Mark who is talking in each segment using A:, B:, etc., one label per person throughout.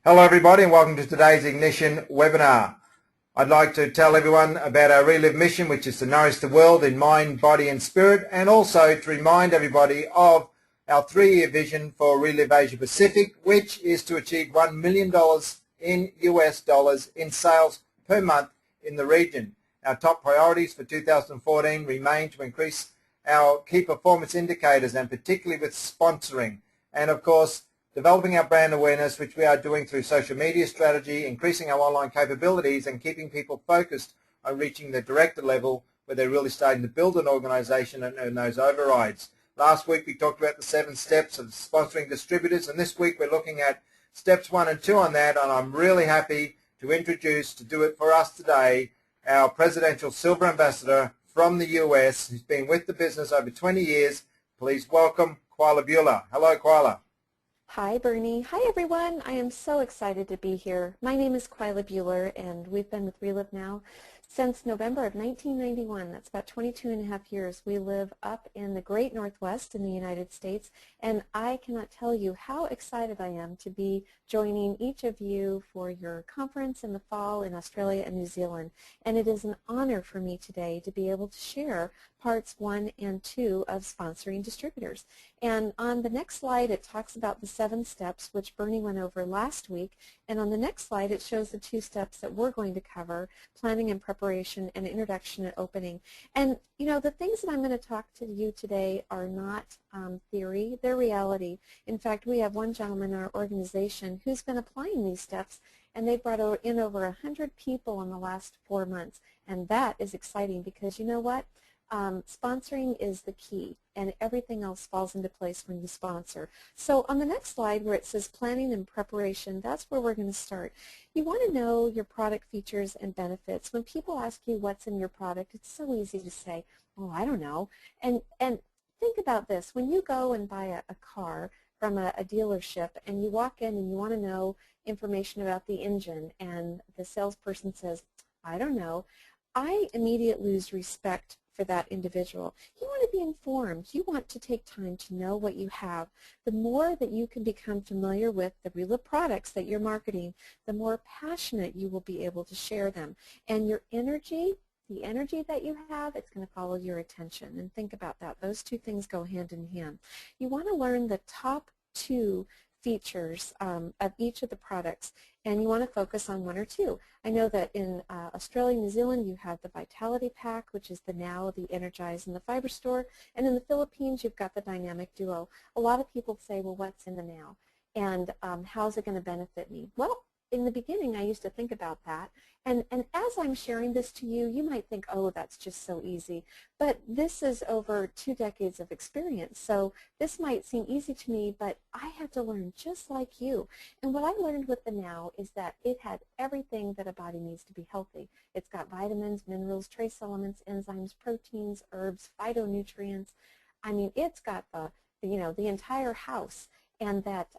A: Hello everybody and welcome to today's Ignition webinar. I'd like to tell everyone about our Relive mission, which is to nourish the world in mind, body and spirit, and also to remind everybody of our 3-year vision for Relive Asia Pacific, which is to achieve $1 million in US dollars in sales per month in the region. Our top priorities for 2014 remain to increase our key performance indicators, and particularly with sponsoring, and of course developing our brand awareness, which we are doing through social media strategy, increasing our online capabilities, and keeping people focused on reaching the director level where they're really starting to build an organization and earn those overrides. Last week we talked about the 7 steps of sponsoring distributors, and this week we're looking at steps 1 and 2 on that, and I'm really happy to introduce, to do it for us today, our Presidential Silver Ambassador from the US, who's been with the business over 20 years. Please welcome Quila Bueller. Hello, Quila.
B: Hi, Bernie. Hi, everyone. I am so excited to be here. My name is Quila Bueller, and we've been with Relive now since November of 1991. That's about 22 and a half years. We live up in the great Northwest in the United States, and I cannot tell you how excited I am to be joining each of you for your conference in the fall in Australia and New Zealand. And it is an honor for me today to be able to share parts 1 and 2 of sponsoring distributors. And on the next slide, it talks about the 7 steps, which Bernie went over last week. And on the next slide, it shows the 2 steps that we're going to cover: planning and preparation and introduction and opening. And, you know, the things that I'm going to talk to you today are not theory, they're reality. In fact, we have one gentleman in our organization who's been applying these steps, and they brought in over 100 people in the last 4 months. And that is exciting because, you know what? Sponsoring is the key, and everything else falls into place when you sponsor. So on the next slide where it says planning and preparation, that's where we're going to start. You want to know your product features and benefits. When people ask you what's in your product, it's so easy to say, oh, I don't know. And think about this. When you go and buy a car from a dealership and you walk in and you want to know information about the engine, and the salesperson says, I don't know, I immediately lose respect for that individual. You want to be informed. You want to take time to know what you have. The more that you can become familiar with the Relive products that you're marketing, the more passionate you will be able to share them. And your energy, the energy that you have, it's going to follow your attention. And think about that. Those 2 things go hand in hand. You want to learn the top 2 features of each of the products, and you want to focus on 1 or 2. I know that in Australia and New Zealand you have the Vitality Pack, which is the Now, the Energize, and the Fiber Store, and in the Philippines you've got the Dynamic Duo. A lot of people say, well, what's in the Now, and how's it going to benefit me? Well, in the beginning I used to think about that, and as I'm sharing this to you, you might think, oh, that's just so easy. But this is over 2 decades of experience, so this might seem easy to me, but I had to learn just like you. And what I learned with the Now is that it had everything that a body needs to be healthy. It's got vitamins, minerals, trace elements, enzymes, proteins, herbs, phytonutrients. I mean, it's got the entire house. And that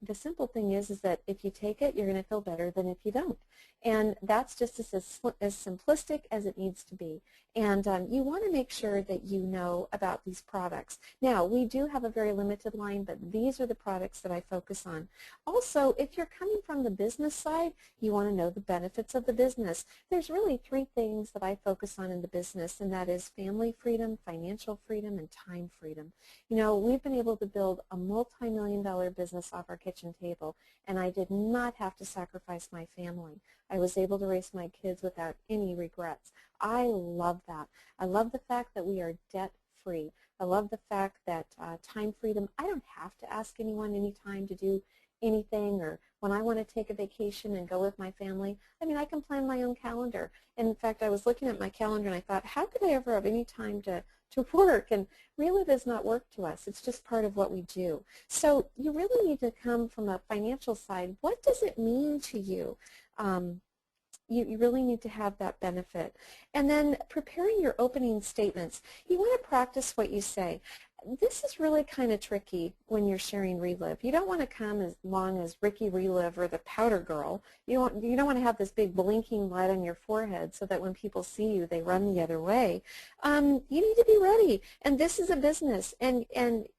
B: the simple thing is that if you take it, you're going to feel better than if you don't. And that's just as simplistic as it needs to be. And you want to make sure that you know about these products. Now, we do have a very limited line, but these are the products that I focus on. Also, if you're coming from the business side, you want to know the benefits of the business. There's really 3 things that I focus on in the business, and that is family freedom, financial freedom, and time freedom. You know, we've been able to build a multi-million-dollar business off our kitchen table, and I did not have to sacrifice my family. I was able to raise my kids without any regrets. I love that. I love the fact that we are debt-free. I love the fact that time freedom, I don't have to ask anyone anytime to do anything, or when I want to take a vacation and go with my family, I mean, I can plan my own calendar. And in fact, I was looking at my calendar and I thought, how could I ever have any time to work? And Relive is not work to us. It's just part of what we do. So you really need to come from a financial side. What does it mean to you? You really need to have that benefit. And then preparing your opening statements. You want to practice what you say. this is really kind of tricky when you're sharing Relive. You don't want to come as long as Ricky Relive or the Powder Girl. You don't want to have this big blinking light on your forehead so that when people see you, they run the other way. You need to be ready. And this is a business. And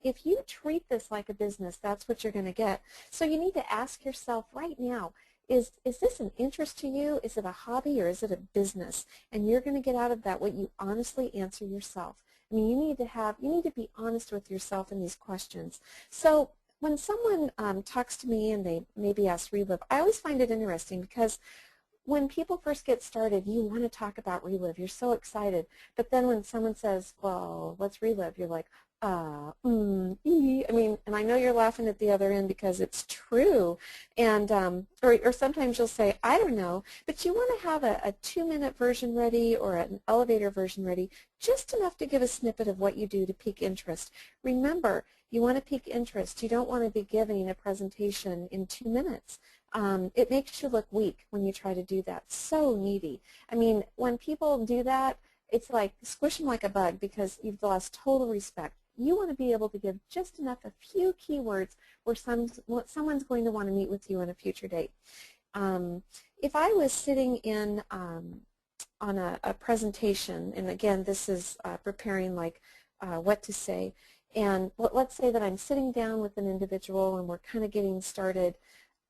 B: if you treat this like a business, that's what you're going to get. So you need to ask yourself right now, is this an interest to you? Is it a hobby or is it a business? And you're going to get out of that what you honestly answer yourself. I mean, you need to be honest with yourself in these questions. So when someone talks to me and they maybe ask Relive, I always find it interesting because when people first get started, you want to talk about Relive. You're so excited. But then when someone says, well, what's Relive? You're like, I mean, and I know you're laughing at the other end because it's true. And or sometimes you'll say, I don't know, but you want to have a 2-minute version ready or an elevator version ready, just enough to give a snippet of what you do to pique interest. Remember, you want to pique interest. You don't want to be giving a presentation in 2 minutes. It makes you look weak when you try to do that. So needy. I mean, when people do that, it's like squish them like a bug because you've lost total respect. You want to be able to give just enough, a few keywords where someone's going to want to meet with you on a future date. If I was sitting in on a presentation, and again, this is preparing like what to say, and let's say that I'm sitting down with an individual and we're kind of getting started.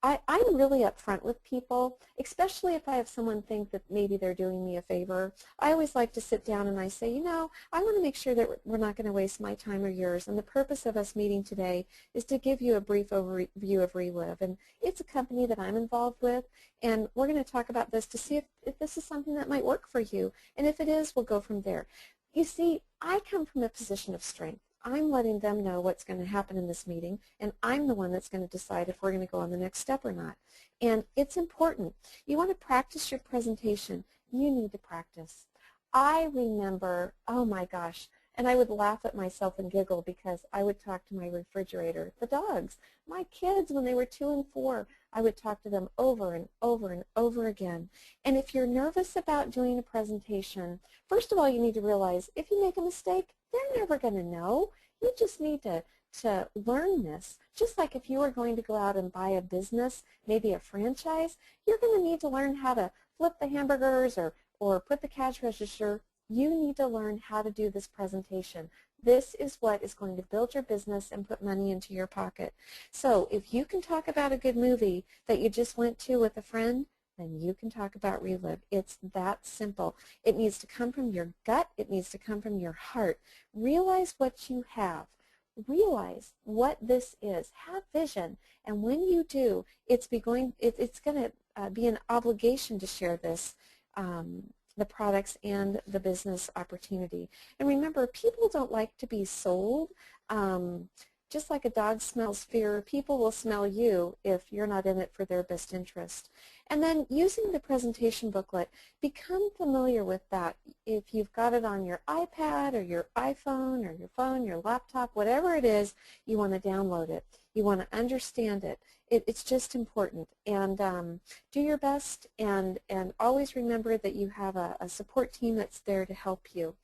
B: I'm really upfront with people, especially if I have someone think that maybe they're doing me a favor. I always like to sit down and I say, you know, I want to make sure that we're not going to waste my time or yours. And the purpose of us meeting today is to give you a brief overview of Relive. And it's a company that I'm involved with, and we're going to talk about this to see if this is something that might work for you. And if it is, we'll go from there. You see, I come from a position of strength. I'm letting them know what's going to happen in this meeting, and I'm the one that's going to decide if we're going to go on the next step or not. And it's important. You want to practice your presentation. You need to practice. I remember, oh my gosh, and I would laugh at myself and giggle because I would talk to my refrigerator, the dogs, my kids when they were 2 and 4. I would talk to them over and over and over again. And if you're nervous about doing a presentation, first of all, you need to realize if you make a mistake, they're never going to know. You just need to learn this. Just like if you were going to go out and buy a business, maybe a franchise, you're going to need to learn how to flip the hamburgers or put the cash register. You need to learn how to do this presentation. This is what is going to build your business and put money into your pocket. So if you can talk about a good movie that you just went to with a friend, then you can talk about Relive. It's that simple. It needs to come from your gut. It needs to come from your heart. Realize what you have. Realize what this is. Have vision. And when you do, it's going to be an obligation to share this, the products and the business opportunity. And remember, people don't like to be sold. Just like a dog smells fear, people will smell you if you're not in it for their best interest. And then using the presentation booklet, become familiar with that. If you've got it on your iPad or your iPhone or your phone, your laptop, whatever it is, you want to download it. You want to understand it. It's just important. And do your best, and always remember that you have a support team that's there to help you.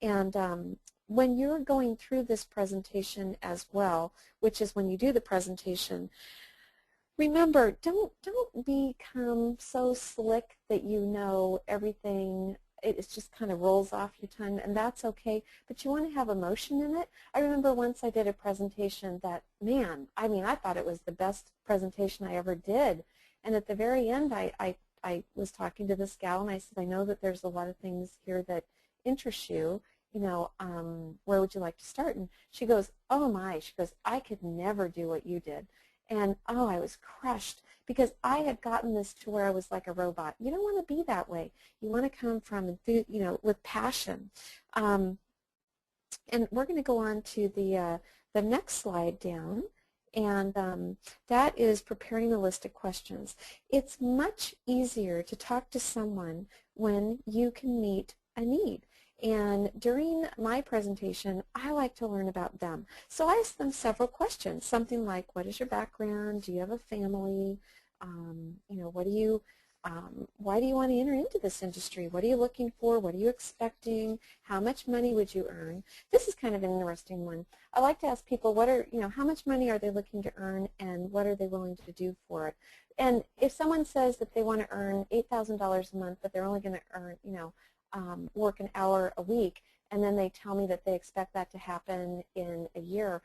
B: And when you're going through this presentation as well, which is when you do the presentation, remember, don't become so slick that you know everything. It just kind of rolls off your tongue, and that's okay, but you want to have emotion in it. I remember once I did a presentation that, man, I mean, I thought it was the best presentation I ever did. And at the very end, I was talking to this gal, and I said, I know that there's a lot of things here that interest you. You know, where would you like to start? And she goes, oh my, she goes, I could never do what you did. And oh, I was crushed because I had gotten this to where I was like a robot. You don't want to be that way. You want to come from, you know, with passion. And we're going to go on to the next slide down. And that is preparing a list of questions. It's much easier to talk to someone when you can meet a need. And during my presentation, I like to learn about them. So I ask them several questions, something like, what is your background? Do you have a family? You know, what do you why do you want to enter into this industry? What are you looking for? What are you expecting? How much money would you earn? This is kind of an interesting one. I like to ask people, how much money are they looking to earn, and what are they willing to do for it? And if someone says that they want to earn $8,000 a month, but they're only going to earn, work an hour a week, and then they tell me that they expect that to happen in a year,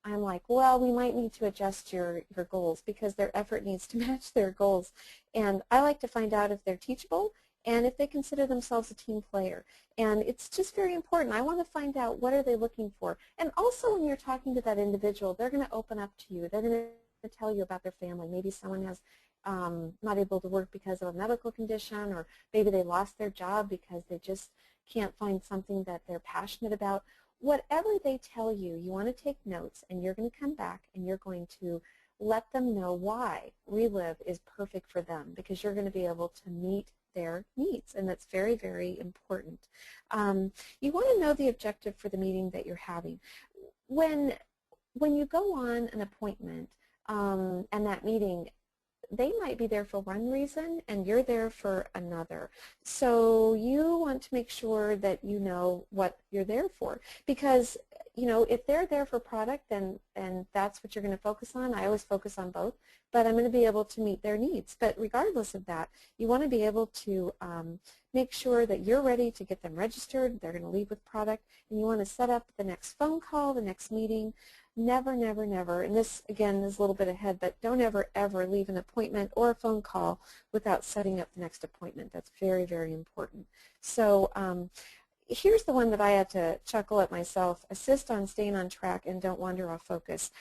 B: I'm like, well, we might need to adjust your goals, because their effort needs to match their goals. And I like to find out if they're teachable and if they consider themselves a team player. And it's just very important. I want to find out, what are they looking for? And also, when you're talking to that individual, they're going to open up to you. They're going to tell you about their family. Maybe someone has not able to work because of a medical condition, or maybe they lost their job because they just can't find something that they're passionate about. Whatever they tell you, you want to take notes, and you're going to come back and you're going to let them know why Relive is perfect for them, because you're going to be able to meet their needs, and that's very, very important. You want to know the objective for the meeting that you're having. When you go on an appointment and that meeting, they might be there for one reason and you're there for another. So you want to make sure that you know what you're there for, because if they're there for product, then that's what you're going to focus on. I always focus on both, but I'm going to be able to meet their needs. But regardless of that, you want to be able to make sure that you're ready to get them registered. They're going to leave with product, and you want to set up the next phone call, the next meeting. Never, never, never, and this again is a little bit ahead, but don't ever, ever leave an appointment or a phone call without setting up the next appointment. That's very, very important. So here's the one that I had to chuckle at myself: assist on staying on track and don't wander off focus.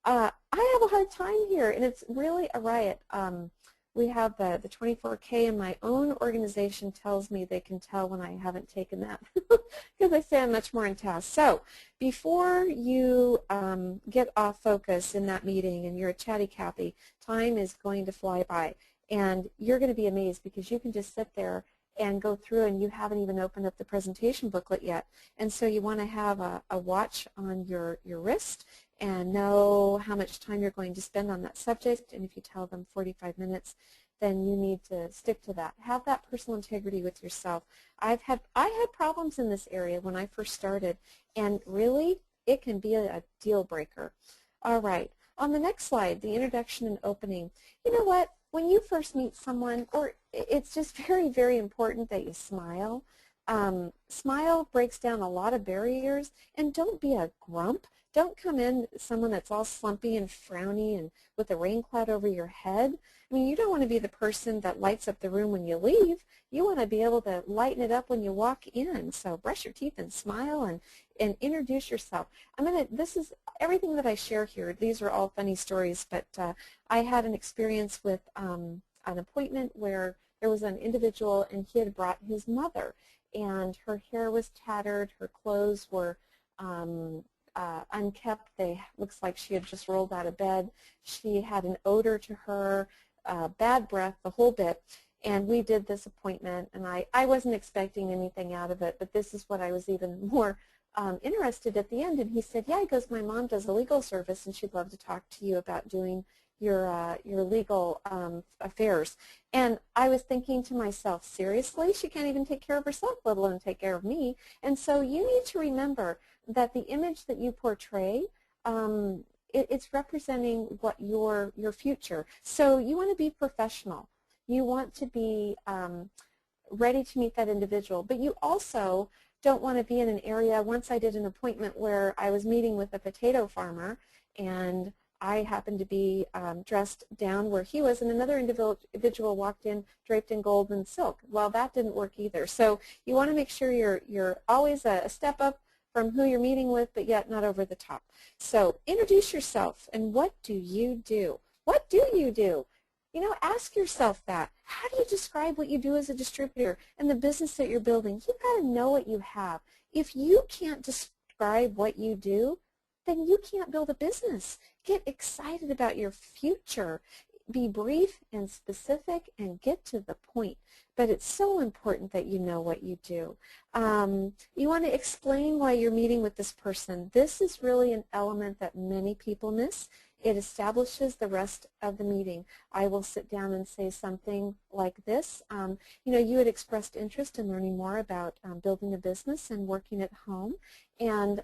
B: I have a hard time here, and it's really a riot. We have the 24K, and my own organization tells me they can tell when I haven't taken that because I say I'm much more in task. So before you get off focus in that meeting and you're a chatty Cathy, time is going to fly by, and you're going to be amazed because you can just sit there and go through, and you haven't even opened up the presentation booklet yet. And so you want to have a watch on your wrist and know how much time you're going to spend on that subject. And if you tell them 45 minutes, then you need to stick to that. Have that personal integrity with yourself. I had problems in this area when I first started, and really it can be a deal breaker. All right, on the next slide, the introduction and opening. You know what? When you first meet someone, or it's just very, very important that you smile. Smile breaks down a lot of barriers, and don't be a grump. Don't come in someone that's all slumpy and frowny and with a rain cloud over your head. I mean, you don't want to be the person that lights up the room when you leave. You want to be able to lighten it up when you walk in. So brush your teeth and smile and introduce yourself. This is everything that I share here. These are all funny stories, but I had an experience with an appointment where there was an individual, and he had brought his mother, and her hair was tattered, her clothes were unkept. Looks like she had just rolled out of bed. She had an odor to her, bad breath, the whole bit. And we did this appointment, and I wasn't expecting anything out of it, but this is what I was even more interested at the end. And he said, yeah, he goes, my mom does a legal service, and she'd love to talk to you about doing your legal affairs. And I was thinking to myself, seriously, she can't even take care of herself, let alone take care of me. And so you need to remember that the image that you portray, it's representing what your future. So you want to be professional. You want to be ready to meet that individual, but you also don't want to be in an area. Once I did an appointment where I was meeting with a potato farmer, and I happened to be dressed down where he was, and another individual walked in draped in gold and silk. Well, that didn't work either. So you want to make sure you're always a step up from who you're meeting with, but yet not over the top. So introduce yourself, and what do you do? What do you do? Ask yourself that. How do you describe what you do as a distributor and the business that you're building? You've got to know what you have. If you can't describe what you do, then you can't build a business. Get excited about your future. Be brief and specific and get to the point. But it's so important that you know what you do. You want to explain why you're meeting with this person. This is really an element that many people miss, it establishes the rest of the meeting. I will sit down and say something like this. You know, you had expressed interest in learning more about building a business and working at home, and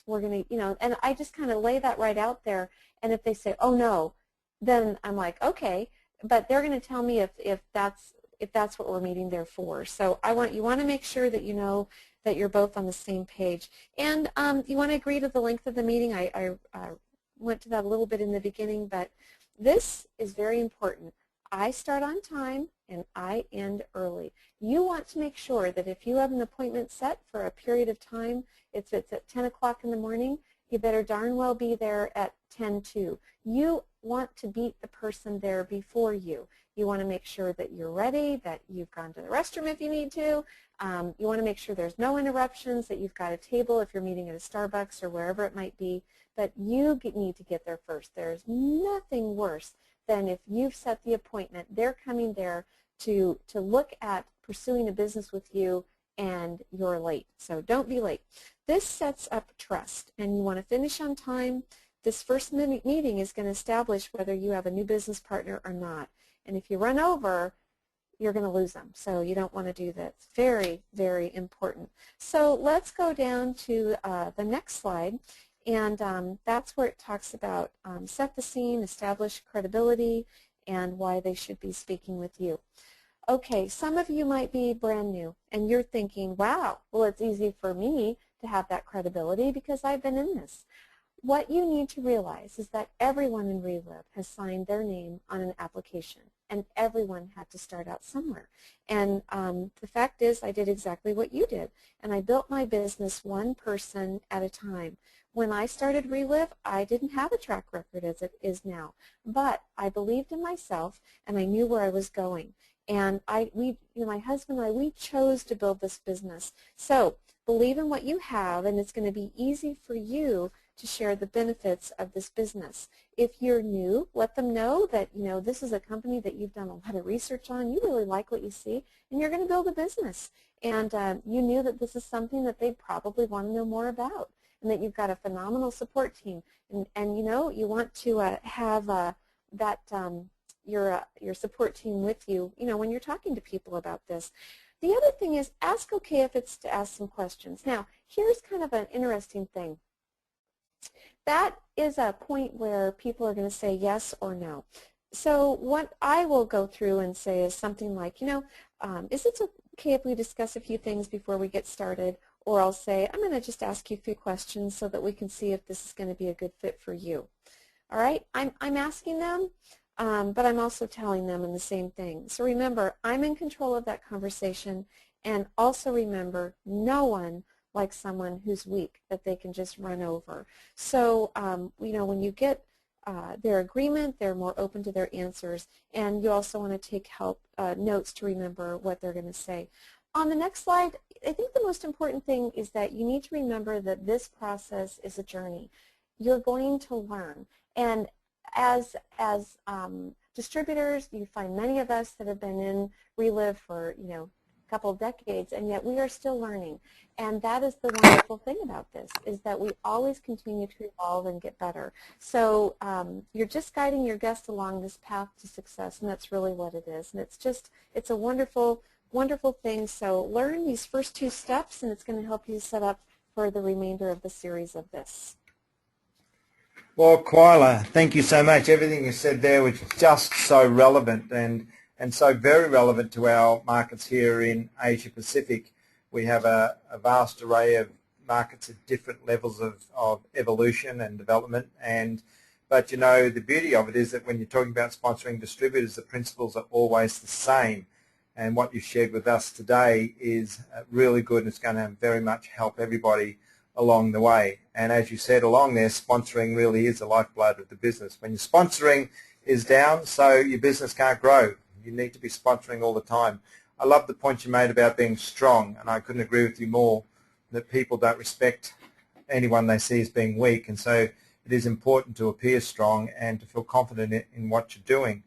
B: we're going to, you know, and I just kind of lay that right out there. And if they say, oh no, then I'm like, okay, but they're going to tell me if that's what we're meeting there for. So you want to make sure that you know that you're both on the same page, and you want to agree to the length of the meeting. I went to that a little bit in the beginning, but this is very important. I start on time and I end early. You want to make sure that if you have an appointment set for a period of time, if it's at 10 o'clock in the morning, you better darn well be there at 10:02. You want to beat the person there before you. You want to make sure that you're ready, that you've gone to the restroom if you need to. You want to make sure there's no interruptions, that you've got a table if you're meeting at a Starbucks or wherever it might be. But you need to get there first. There's nothing worse than if you've set the appointment, they're coming there to look at pursuing a business with you, and you're late. So don't be late. This sets up trust, and you want to finish on time. This first meeting is going to establish whether you have a new business partner or not. And if you run over, you're going to lose them. So you don't want to do that. It's very, very important. So let's go down to the next slide. And that's where it talks about set the scene, establish credibility, and why they should be speaking with you. Okay, some of you might be brand new, and you're thinking, wow, well, it's easy for me to have that credibility because I've been in this. What you need to realize is that everyone in Relive has signed their name on an application, and everyone had to start out somewhere. And the fact is, I did exactly what you did, and I built my business one person at a time. When I started Relive, I didn't have a track record as it is now, but I believed in myself, and I knew where I was going. And my husband and I, we chose to build this business. So believe in what you have, and it's going to be easy for you to share the benefits of this business. If you're new, let them know that, you know, this is a company that you've done a lot of research on, you really like what you see, and you're going to build a business. And you knew that this is something that they'd probably want to know more about, and that you've got a phenomenal support team. And you know, you want to have your support team with you, you know, when you're talking to people about this. The other thing is, ask okay if it's to ask some questions. Now, here's kind of an interesting thing. That is a point where people are going to say yes or no. So what I will go through and say is something like, you know, is it okay if we discuss a few things before we get started? Or I'll say, I'm going to just ask you a few questions so that we can see if this is going to be a good fit for you. All right, I'm asking them, but I'm also telling them in the same thing. So remember, I'm in control of that conversation, and also remember, no one like someone who's weak that they can just run over. So, you know, when you get their agreement, they're more open to their answers, and you also want to take notes to remember what they're going to say. On the next slide, I think the most important thing is that you need to remember that this process is a journey. You're going to learn, and as distributors, you find many of us that have been in Relive for, you know, couple of decades, and yet we are still learning. And that is the wonderful thing about this, is that we always continue to evolve and get better. So you're just guiding your guests along this path to success, and that's really what it is. And it's a wonderful, wonderful thing. So learn these first two steps, and it's going to help you set up for the remainder of the series of this.
A: Well, Kyla, thank you so much. Everything you said there was just so relevant and so very relevant to our markets here in Asia Pacific. We have a vast array of markets at different levels of evolution and development. But you know, the beauty of it is that when you're talking about sponsoring distributors, the principles are always the same. And what you've shared with us today is really good, and it's going to very much help everybody along the way. And as you said along there, sponsoring really is the lifeblood of the business. When your sponsoring is down, so your business can't grow. You need to be sponsoring all the time. I love the point you made about being strong, and I couldn't agree with you more, that people don't respect anyone they see as being weak, and so it is important to appear strong and to feel confident in what you're doing.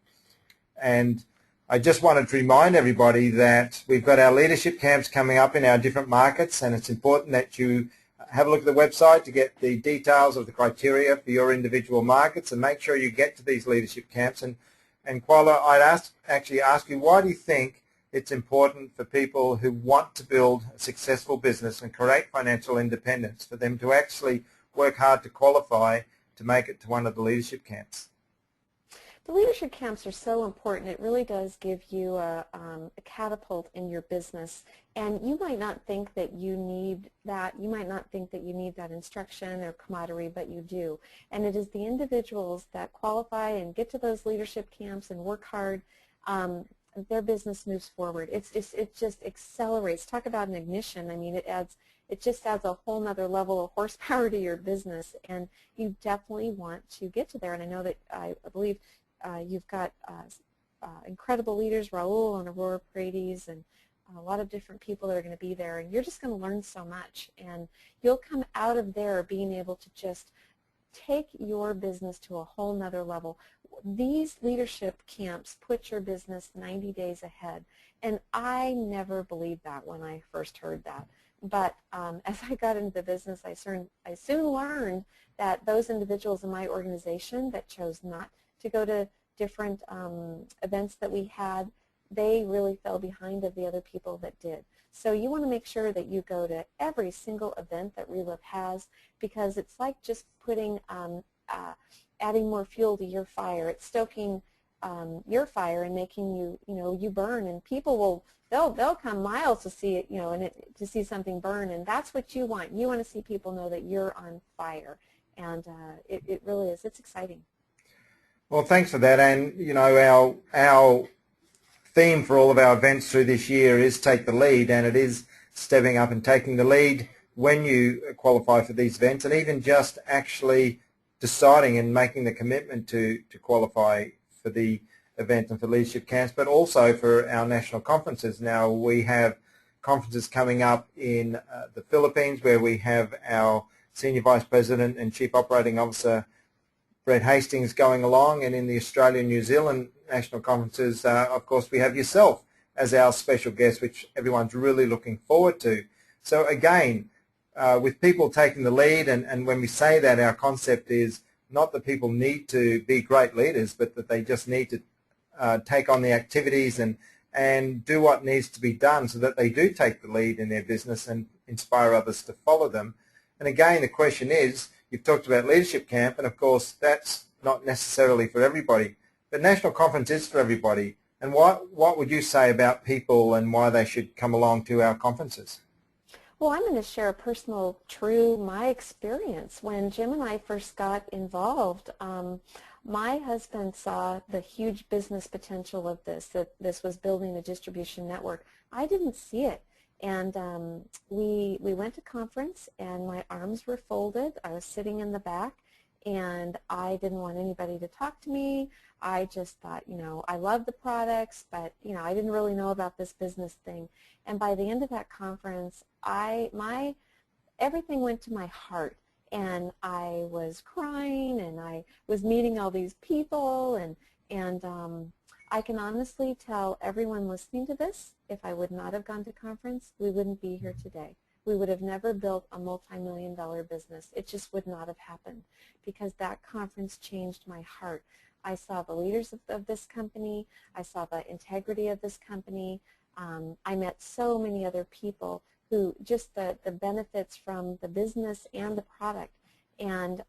A: And I just wanted to remind everybody that we've got our leadership camps coming up in our different markets, and it's important that you Have a look at the website to get the details of the criteria for your individual markets, and make sure you get to these leadership camps. And Koala, I'd actually ask you, why do you think it's important for people who want to build a successful business and create financial independence for them to actually work hard to qualify to make it to one of the leadership camps?
B: The leadership camps are so important. It really does give you a catapult in your business. And you might not think that you need that. You might not think that you need that instruction or camaraderie, but you do. And it is the individuals that qualify and get to those leadership camps and work hard. Their business moves forward. It just accelerates. Talk about an ignition. I mean, it just adds a whole nother level of horsepower to your business, and you definitely want to get to there. And I know that I believe you've got incredible leaders, Raul and Aurora Paredes, and a lot of different people that are going to be there, and you're just going to learn so much, and you'll come out of there being able to just take your business to a whole nother level. These leadership camps put your business 90 days ahead, and I never believed that when I first heard that. But as I got into the business, I soon learned that those individuals in my organization that chose not to go to different events that we had, they really fell behind of the other people that did. So you want to make sure that you go to every single event that Relive has, because it's like just putting, adding more fuel to your fire. It's stoking your fire and making you burn, and people they'll come miles to see it, to see something burn, and that's what you want. You want to see people know that you're on fire, and it really is. It's exciting.
A: Well, thanks for that. And our theme for all of our events through this year is Take the Lead, and it is stepping up and taking the lead when you qualify for these events, and even just actually deciding and making the commitment to qualify for the event and for leadership camps, but also for our national conferences. Now, we have conferences coming up in the Philippines, where we have our Senior Vice President and Chief Operating Officer Brett Hastings going along, and in the Australia and New Zealand national conferences, of course, we have yourself as our special guest, which everyone's really looking forward to. So again, with people taking the lead, and when we say that, our concept is not that people need to be great leaders, but that they just need to take on the activities and do what needs to be done so that they do take the lead in their business and inspire others to follow them. And again, the question is, you've talked about leadership camp, and of course that's not necessarily for everybody, but national conference is for everybody. And what would you say about people and why they should come along to our conferences?
B: Well, I'm going to share a personal, my experience. When Jim and I first got involved, my husband saw the huge business potential of this, that this was building a distribution network. I didn't see it. And we went to conference, and my arms were folded. I was sitting in the back, and I didn't want anybody to talk to me. I just thought, I love the products, but, I didn't really know about this business thing. And by the end of that conference, everything went to my heart, and I was crying, and I was meeting all these people, and I can honestly tell everyone listening to this, if I would not have gone to conference, we wouldn't be here today. We would have never built a multi-million-dollar business. It just would not have happened, because that conference changed my heart. I saw the leaders of this company. I saw the integrity of this company. I met so many other people who just the benefits from the business and the product. And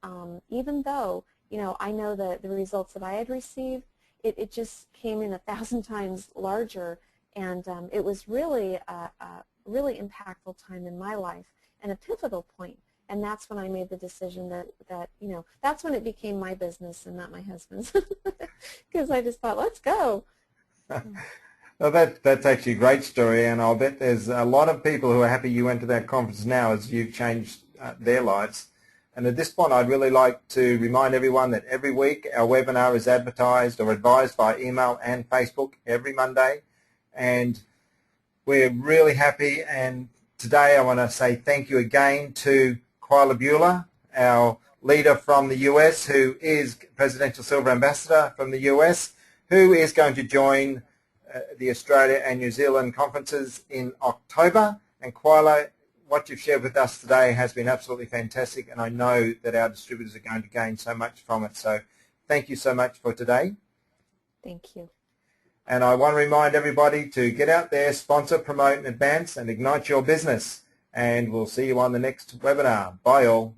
B: even though, I know the results that I had received, it just came in 1,000 times larger, and it was really a really impactful time in my life and a pivotal point. And that's when I made the decision that that's when it became my business and not my husband's, because I just thought, let's go.
A: Well, that's actually a great story, and I'll bet there's a lot of people who are happy you went to that conference now, as you've changed their lives. And at this point, I'd really like to remind everyone that every week our webinar is advertised or advised by email and Facebook every Monday. And we're really happy. And today I want to say thank you again to Koala Bueller, our leader from the US, who is Presidential Silver Ambassador from the US, who is going to join the Australia and New Zealand conferences in October. And Koala, what you've shared with us today has been absolutely fantastic, and I know that our distributors are going to gain so much from it. So thank you so much for today.
B: Thank you.
A: And I want to remind everybody to get out there, sponsor, promote, advance, and ignite your business. And we'll see you on the next webinar. Bye all.